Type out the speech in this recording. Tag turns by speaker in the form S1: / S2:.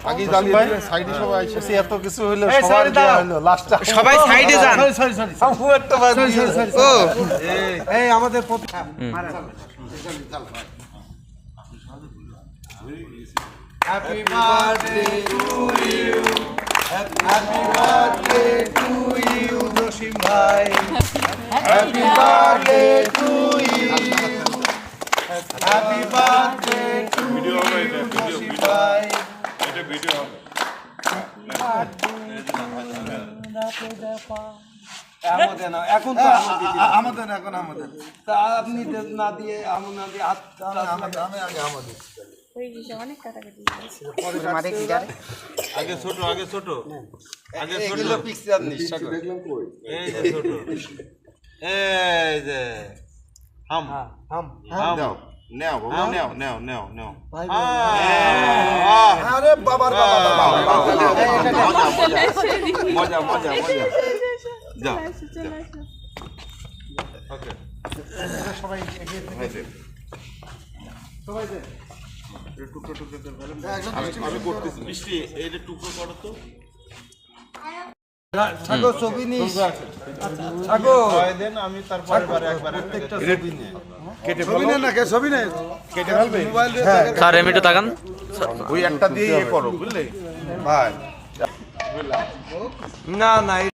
S1: আগে জ্বালিয়ে দিলে সাইডে সবাই এসে
S2: এত কিছু হইলো সবার দেয়া হলো লাস্টটা
S3: সবাই সাইডে যান।
S2: আমু একটা বাদ দিয়ে
S3: ও
S2: এই আমাদের happy birthday to you happy birthday to you Jasim ভাই happy birthday to you happy birthday to you Jasim ভাই
S1: এটা ভিডিও হবে
S2: এখন তো আমাদের এখন আমাদের তা আপনি না দিয়ে আমি না দিয়ে আমি আগে আমাদের
S4: অনেক কাটাকাটি
S3: মারে কি যারে
S1: আগে ছোট আগে ছোট
S2: এগুলো পিকচার নিশ্চয়
S1: দেখলাম কই এই যে ছোট এই যে হাম
S2: হাম
S1: নাও নাও বাবা নাও নাও নাও নাও
S2: আরে বাবার বাবা
S1: মজা মজা মজা যাও ওকে
S2: সবাই সবাই দে
S1: টুকরো টুকরো করে আমি করতেছি মিষ্টি এইটা টুকরো করো তো
S2: ছাগো ছবি নিস ছাগো
S1: দেন আমি তারপরে বারে একবার
S2: প্রত্যেকটা ছবি নে
S1: কেটে
S2: ছবি নে না কে ছবি নে
S1: কেটে ফেলবে
S2: মোবাইল দিয়ে
S3: স্যার এমনি তো তাকান
S1: ওই একটা দিয়ে করো বুঝলে ভাই
S2: না না